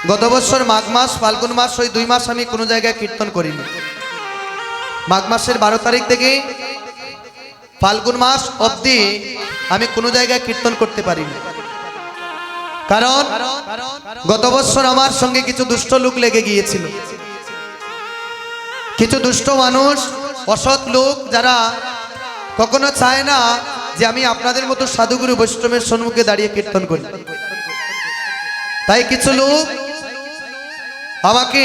গত বছর মাঘ মাস ফাল্গুন মাস ওই 2 মাস আমি কোনো জায়গায় কীর্তন করিনি। মাঘ মাসের 12 তারিখ থেকে ফাল্গুন মাস অবধি আমি কোনো জায়গায় কীর্তন করতে পারিনি। কারণ গত বছর আমার সঙ্গে কিছু দুষ্ট লোক লেগে গিয়েছিল। কিছু দুষ্ট মানুষ, অসৎ লোক, যারা কখনো চায় না যে আমি আপনাদের মতো সাধুগুরু বৈষ্ণবের সম্মুখে দাঁড়িয়ে কীর্তন করি। তাই কিছু লোক আমাকে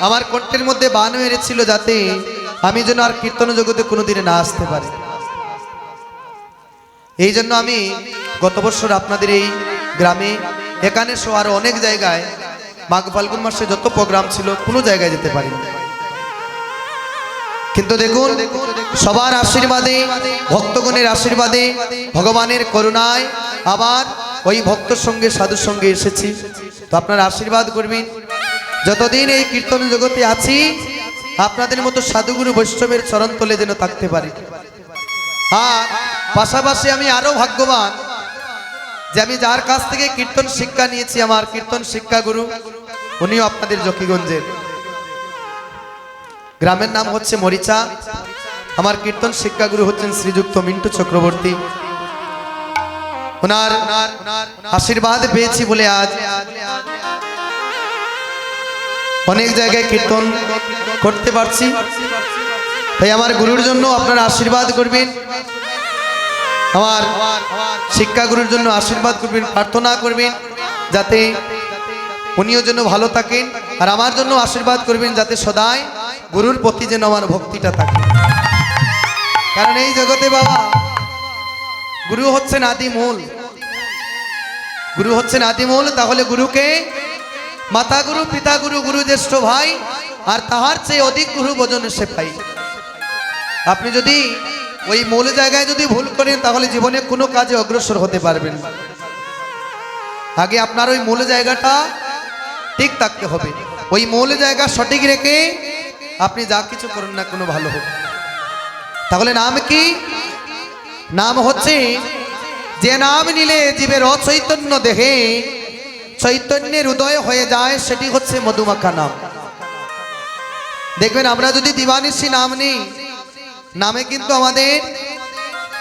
আমার কণ্ঠের মধ্যে বান মেরেছিল যাতে আমি যেন আর কীর্তন জগতে কোনোদিনে না আসতে পারি। এই জন্য আমি গত বছর আপনাদের এই গ্রামে, এখানে সহ আরো অনেক জায়গায় মাঘ ফাল্গুন মাসে যত প্রোগ্রাম ছিল কোনো জায়গায় যেতে পারিনি। কিন্তু দেখুন, সবার আশীর্বাদে, ভক্তগণের আশীর্বাদে, ভগবানের করুণায় আবার ওই ভক্তর সঙ্গে সাধুর সঙ্গে এসেছি। তো আপনারা আশীর্বাদ করবেন, যতদিন এই কীর্তন জগতে আছি আপনাদের মতো সাধুগুরু বৈষ্ণবের চরণ তলে যেন থাকতে পারি। আর পাশাপাশি আমি আরো ভাগ্যবান যে আমি যার কাছ থেকে কীর্তন শিক্ষা নিয়েছি, আমার কীর্তন শিক্ষা গুরু উনিও আপনাদের জকিগঞ্জের। গ্রামের নাম হচ্ছে মরিচা। আমার কীর্তন শিক্ষা গুরু হচ্ছেন শ্রীযুক্ত মিন্টু চক্রবর্তী। ওনার আশীর্বাদ পেয়েছি বলে আজ অনেক জায়গায় কীর্তন করতে পারছি। তাই আমার গুরুর জন্য আপনারা আশীর্বাদ করবেন, আমার শিক্ষা গুরুর জন্য আশীর্বাদ করবেন, প্রার্থনা করবেন যাতে উনিও যেন ভালো থাকেন, আর আমার জন্য আশীর্বাদ করবেন যাতে সদাই গুরুর প্রতি যেন আমার ভক্তিটা থাকে। কারণ এই জগতে বাবা গুরু হচ্ছেন আদি মূল, গুরু হচ্ছেন আদি মূল। তাহলে গুরুকে মাতা গুরু, পিতা গুরু, গুরু জ্যেষ্ঠ ভাই, আর তাহার চেয়ে অধিক গুরু ভজন সে পাই। আপনি যদি ওই মূল জায়গায় যদি ভুল করেন তাহলে জীবনে কোনো কাজে অগ্রসর হতে পারবেন না। আগে আপনার ওই মূল জায়গাটা ঠিক থাকতে হবে। ওই মূল জায়গা সঠিক রেখে আপনি যা কিছু করেন না কোনো ভালো হবে। তাহলে নাম কি? নাম হচ্ছে যে নাম নিলে জীবের অচৈতন্য দেহে চৈতন্যের উদয় হয়ে যায়, সেটি হচ্ছে মধুমাখা নাম। দেখবেন আমরা যদি দিবানিশি নাম নিই, নামে কিন্তু আমাদের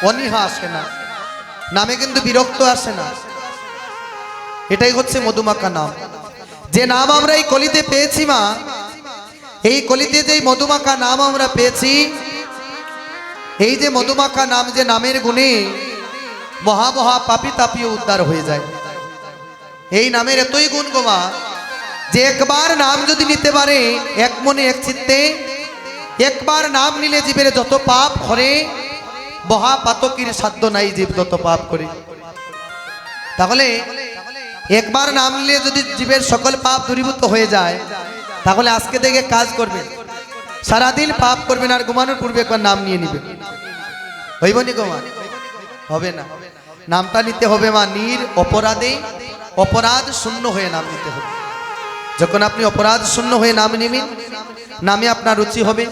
অনীহা আসে না, নামে কিন্তু বিরক্ত আসে না। এটাই হচ্ছে মধুমাখা নাম। যে নাম আমরা এই কলিতে পেয়েছি মা, এই কলিতে যে মধুমাখা নাম আমরা পেয়েছি, এই যে মধুমাখা নাম, যে নামের গুণে মহা মহা পাপী তাপিও উদ্ধার হয়ে যায়। এই নামের এতই গুণ গোমা যে একবার নাম যদি নিতে পারে এক মনে এক চিত্তে, একবার নাম নিলে জীবের যত পাপ করে, মহাপাতকীর সাধ্য নাই জীব যত পাপ করে। তাহলে একবার নাম নিলে যদি জীবের সকল পাপ দূরীভূত হয়ে যায়, তাহলে আজকে থেকে কাজ করবে, সারাদিন পাপ করবেন, আর ঘুমানোর পূর্বে একবার নাম নিয়ে নিবে। হইব নি গোমা? হবে না। নামটা নিতে হবে মা নির অপরাধে, অপরাধ শূন্য হয়ে নাম নিতে হবে। যখন আপনি অপরাধ শূন্য হয়ে নাম নেবেন, নামে আপনার রুচি হবে।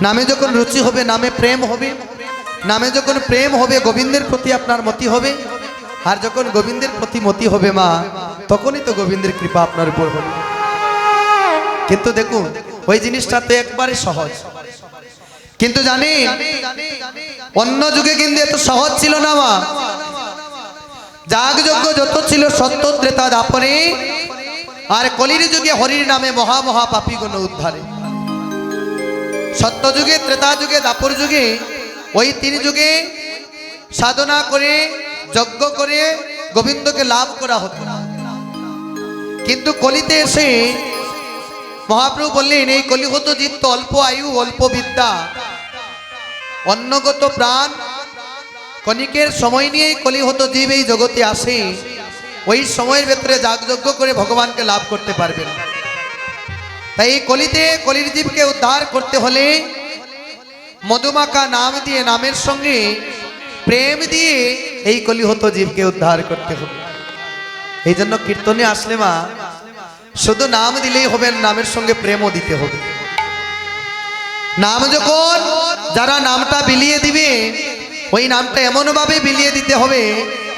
নামে যখন রুচি হবে নামে প্রেম হবে। নামে যখন প্রেম হবে গোবিন্দের প্রতি আপনার মতি হবে। আর যখন গোবিন্দের প্রতি মতি হবে মা, তখনই তো গোবিন্দের কৃপা আপনার উপর হবে। কিন্তু দেখুন ওই জিনিসটা তো একবারে সহজ, কিন্তু জানি অন্য যুগে কিন্তু এত সহজ ছিল না মা। যাগযজ্ঞ যত ছিল সত্য ত্রেতা দাপরে, আর কলির যুগে হরির নামে মহা মহা পাপীগণ উদ্ধারে। সত্য যুগে, ত্রেতা যুগে, দাপর যুগে, ওই 3 যুগে সাধনা করে যজ্ঞ করে গোবিন্দকে লাভ করা হতো। কিন্তু কলিতে এসে মহাপ্রভু বললেন, এই কলিহত জীব তো অল্প আয়ু, অল্প বিদ্যা, অন্নগত প্রাণ, কণিকের সময় নিয়েই কলিহত জীব এই জগতে আসে। ওই সময়ের ভেতরে যাগযজ্ঞ করে ভগবানকে লাভ করতে পারবেন। তাই এই কলিতে কলির জীবকে উদ্ধার করতে হলে মধুমাখা নাম দিয়ে, নামের সঙ্গে প্রেম দিয়ে এই কলিহত জীবকে উদ্ধার করতে হবে। এই জন্য কীর্তনে আসলে মা শুধু নাম দিলেই হবে, নামের সঙ্গে প্রেমও দিতে হবে। নাম যখন যারা নামটা বিলিয়ে দিবে, ওই নামটা এমন ভাবে বিলিয়ে দিতে হবে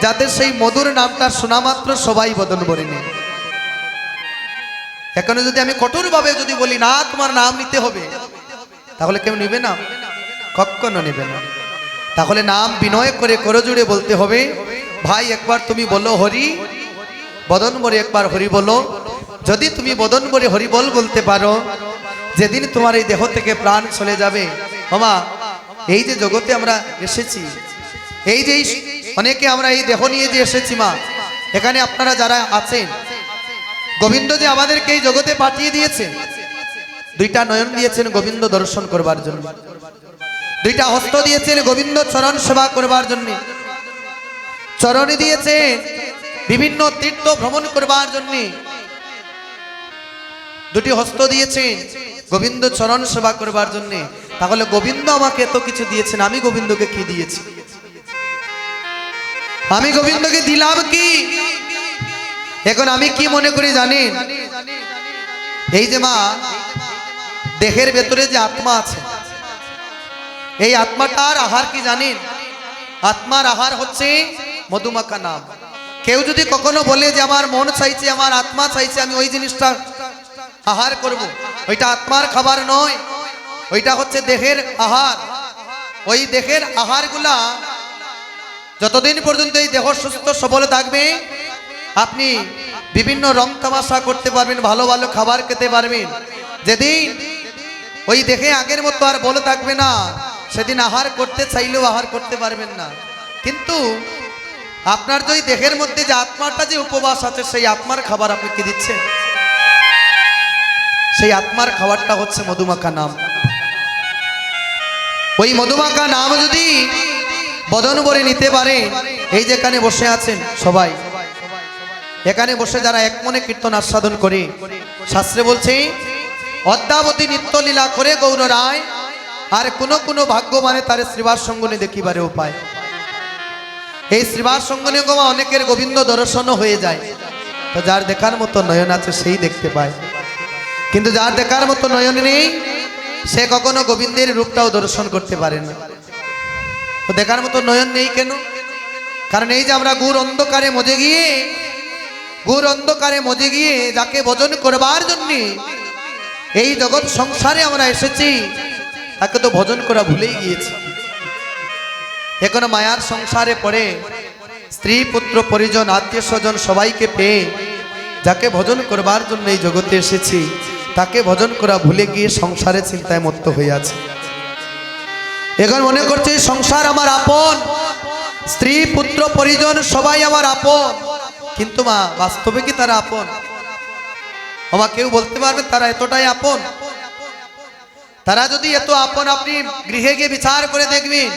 যাতে সেই মধুর নামটা শোনা মাত্র সবাই বদন ভরে নেয়। এখানে যদি আমি কঠোরভাবে যদি বলি না তোমার নাম নিতে হবে, তাহলে কেউ নেবে না, কখনো নেবে না। তাহলে নাম বিনয় করে করজোড়ে বলতে হবে, ভাই একবার তুমি বলো হরি, বদন ভরে একবার হরি বলো। যদি তুমি বদন ভরে হরি বল বলতে পারো, যেদিন তোমার এই দেহ থেকে প্রাণ চলে যাবে, মামা এই যে জগতে আমরা এসেছি, এই যে অনেকে আমরা এই দেহ নিয়ে যে এসেছি মা, এখানে আপনারা যারা আছেন, গোবিন্দ যে আমাদেরকে এই জগতে পাঠিয়ে দিয়েছেন, দুইটা নয়ন দিয়েছেন গোবিন্দ দর্শন করবার জন্য, দুইটা হস্ত দিয়েছেন গোবিন্দ চরণ সেবা করবার জন্য, চরণে দিয়েছেন বিভিন্ন তীর্থ ভ্রমণ করবার জন্য, দুটি হস্ত দিয়েছেন গোবিন্দ চরণ সেবা করবার জন্য। তাহলে গোবিন্দ আমাকে এত কিছু দিয়েছেন, আমি গোবিন্দকে কি দিয়েছি? আমি গোবিন্দকে দিলাম কি? এখন আমি কি মনে করি জানেন, এই যে মা দেহের ভেতরে যে আত্মা আছে, এই আত্মাটার আহার কি জানেন? আত্মার আহার হচ্ছে মধুমাখা নাম। কেউ যদি কখনো বলে যে আমার মন চাইছে, আমার আত্মা চাইছে, আমি ওই জিনিসটা আহার করব, ওইটা আত্মার খাবার নয়, ওইটা হচ্ছে দেহের আহার। ওই দেহের আহারগুলা যতদিন পর্যন্ত এই দেহ সুস্থ সবল থাকবে, আপনি বিভিন্ন রং তামাশা করতে পারবেন, ভালো ভালো খাবার খেতে পারবেন। যেদিন ওই দেহে আগের মতো আর বলে থাকবে না, সেদিন আহার করতে চাইলেও আহার করতে পারবেন না। কিন্তু আপনার যে দেহের মধ্যে যে আত্মাটা যে উপবাস আছে, সেই আত্মার খাবার আপনি কি দিচ্ছেন? সেই আত্মার খাবারটা হচ্ছে মধুমাখা নাম। ওই মধুমাখা নাম যদি বদন ভরে নিতে পারে, এই যেখানে বসে আছেন সবাই, এখানে বসে যারা এক মনে কীর্তন আস্বাদন করে, শাস্ত্রে বলছে অদ্যাবধি নিত্য লীলা করে গৌর রায়, আর কোন ভাগ্যবানে তার শ্রীবাস সঙ্গনে দেখিবারে উপায়। এই শ্রীবাস সঙ্গনে গোমা অনেকের গোবিন্দ দর্শনও হয়ে যায়, তো যার দেখার মতো নয়ন আছে সেই দেখতে পায়। কিন্তু যার দেখার মতো নয়ন নেই, সে কখনো গোবিন্দের রূপটাও দর্শন করতে পারে না। তো দেখার মতো নয়ন নেই কেন? কারণ এই যে আমরা ঘোর অন্ধকারে মজে গিয়ে যাকে ভজন করবার জন্য এই জগৎ সংসারে আমরা এসেছি, তাকে তো ভজন করা ভুলেই গিয়েছি। এখন মায়ার সংসারে পড়ে স্ত্রী পুত্র পরিজন আত্মীয় স্বজন সবাইকে পেয়ে যাকে ভজন করবার জন্য এই জগতে এসেছি, তাকে ভজন করা ভুলে গিয়ে সংসারে চিন্তায় মত্ত হয়ে আছে। এখন মনে করছে সংসার আমার আপন, স্ত্রী পুত্র পরিজন সবাই আমার আপন, কিন্তু মা বাস্তবে কি তারা আপন? আমার কেউ বলতে পারবে তারা এতটাই আপন? তারা যদি এত আপন, আপনি গৃহে গিয়ে বিচার করে দেখবেন,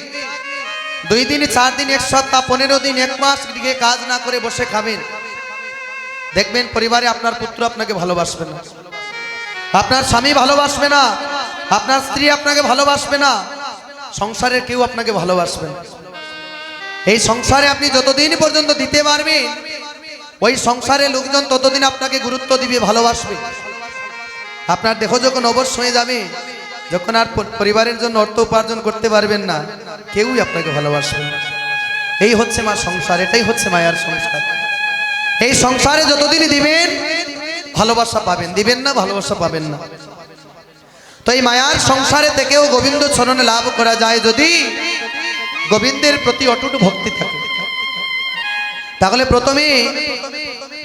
2 দিন 4 দিন 1 সপ্তাহ 15 দিন 1 মাস গৃহে কাজ না করে বসে খাবেন, দেখবেন পরিবারে আপনার পুত্র আপনাকে ভালোবাসবে না, আপনার স্বামী ভালোবাসবে না, আপনার স্ত্রী আপনাকে ভালোবাসবে না, সংসারের কেউ আপনাকে ভালোবাসবে না। এই সংসারে আপনি যতদিন পর্যন্ত দিতে পারবেন, ওই সংসারে লোকজন ততদিন আপনাকে গুরুত্ব দিবে, ভালোবাসবে। আপনার দেহ যখন অবশ হয়ে যাবে, যখন আর পরিবারের জন্য অর্থ উপার্জন করতে পারবেন না, কেউই আপনাকে ভালোবাসবে না। এই হচ্ছে মা সংসার, এটাই হচ্ছে মায়ার সংসার। এই সংসারে যতদিন দিবেন ভালোবাসা পাবেন, দিবেন না ভালোবাসা পাবেন না। তো এই মায়ার সংসারে থেকেও গোবিন্দ চরণে লাভ করা যায় যদি গোবিন্দের প্রতি অটুট ভক্তি থাকে। তাহলে প্রথমে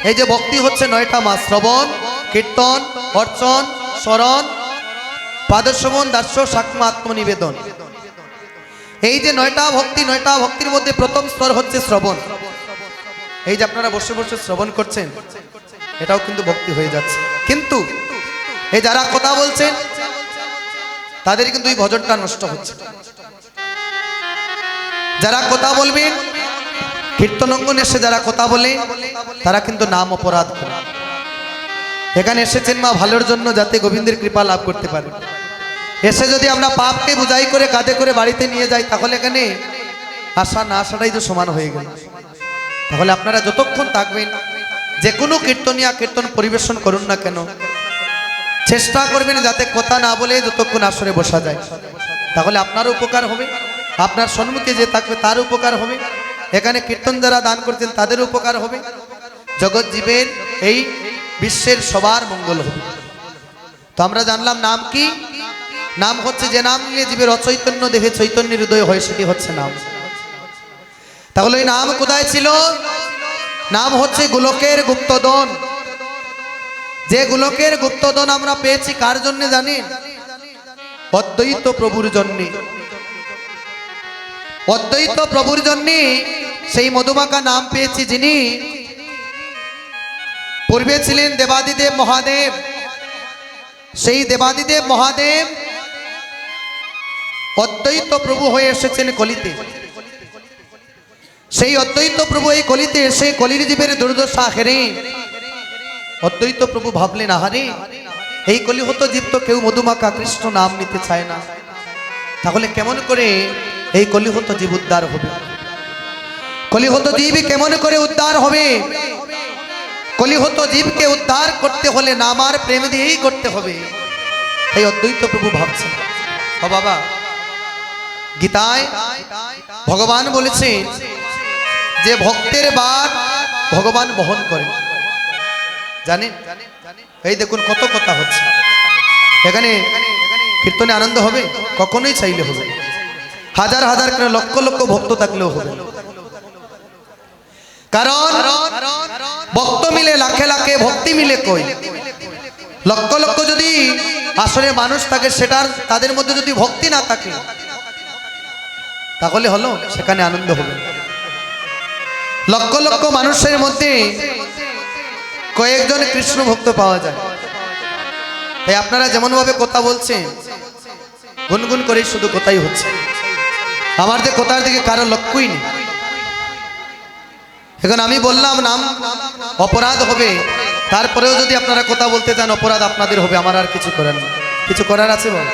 এই যে ভক্তি হচ্ছে 9টা মাস, শ্রবণ, কীর্তন, অর্চন, স্মরণ, পাদশ্রবণ, দাস্য, সাক্ষ্য, আত্মনিবেদন। এই যে 9টা ভক্তি, 9টা ভক্তির মধ্যে প্রথম স্তর হচ্ছে শ্রবণ। এই যে আপনারা বসে বসে শ্রবণ করছেন, এটাও কিন্তু ভক্তি হয়ে যাচ্ছে। কিন্তু এই যারা কথা বলছেন তাদের কিন্তু এই ভজনটা নষ্ট হচ্ছে। যারা কথা বলবেন, কীর্তন অঙ্গনে এসে যারা কথা বলে, তারা কিন্তু নাম অপরাধ করে। এখানে এসেছেন মা ভালোর জন্য, যাতে গোবিন্দের কৃপা লাভ করতে পারে। এসে যদি আমরা পাপকে বুঝাই করে কাঁধে করে বাড়িতে নিয়ে যাই, তাহলে এখানে আসা না আসাটাই তো সমান হয়ে গেল। তাহলে আপনারা যতক্ষণ থাকবেন, যে কোনো কীর্তনিয়া কীর্তন পরিবেশন করুন না কেন, চেষ্টা করবেন যাতে কথা না বলে যতক্ষণ আসরে বসা যায়। তাহলে আপনারও উপকার হবে, আপনার সম্মুখে যে থাকবে তার উপকার হবে, এখানে কীর্তন যারা দান করছেন তাদের উপকার হবে। জগৎ জীবের এই বিশ্বের সবার মঙ্গল হবে। তো আমরা জানলাম নাম কি? নাম হচ্ছে যে নাম নিয়ে জীবের অচৈতন্য দেহে চৈতন্যের হৃদয় হয়, সেটি হচ্ছে নাম। তাহলে এই নাম কোথায় ছিল? নাম হচ্ছে গোলকের গুপ্তধন। যে গোলকের গুপ্তধন আমরা পেয়েছি কার জন্য জানেন? অদ্বৈত প্রভুর জন্যে। অদ্বৈত প্রভুর জন্যে সেই মধুমাখা নাম পেয়েছি, যিনি পূর্বে ছিলেন দেবাদিদেব মহাদেব। সেই দেবাদিদেব মহাদেব অদ্বৈত প্রভু হয়ে এসেছেন কলিতে। সেই অদ্বৈত প্রভু এই কলিতে এসে কলির জীবের দুর্দশা হেরে অদ্বৈত প্রভু ভাবলেন, আহারে এই কলিহত জীব তো কেউ মধুমাখা কৃষ্ণ নাম নিতে চায় না, তাহলে কেমন করে এই কলিহত জীব উদ্ধার হবে? কলিহত জীব কেমন করে উদ্ধার হবে? কলিহত জীবকে উদ্ধার করতে হলে নাম আর প্রেম দিয়েই করতে হবে। এই অদ্বৈত প্রভু ভাবছেন, ও বাবা, গীতায় ভগবান বলেছে যে ভক্তের বাত ভগবান বহন করেন। জানেন? এই দেখুন কত কথা হচ্ছে এখানে। কীর্তনে আনন্দ হবে? কখনোই চাইলে হবে। হাজার হাজার করে লক্ষ লক্ষ ভক্ত থাকলেও হবে, কারণ ভক্ত মিলে লাখে লাখে, ভক্তি মিলে কই। লক্ষ লক্ষ যদি আসলে মানুষ থাকে, সেটার তাদের মধ্যে যদি ভক্তি না থাকে, তাহলে হলো সেখানে আনন্দ হবে। লক্ষ লক্ষ মানুষের মধ্যে কয়েকজন কৃষ্ণ ভক্ত পাওয়া যায়। তাই আপনারা যেমন ভাবে কথা বলছেন, গুনগুন করে শুধু কথাই হচ্ছে, আমার যে কথার দিকে কারো লক্ষ্যই নেই। এখন আমি বললাম নাম অপরাধ হবে, তারপরেও যদি আপনারা কথা বলতে চান, অপরাধ আপনাদের হবে, আমার আর কিছু করার নেই। কিছু করার আছে বল?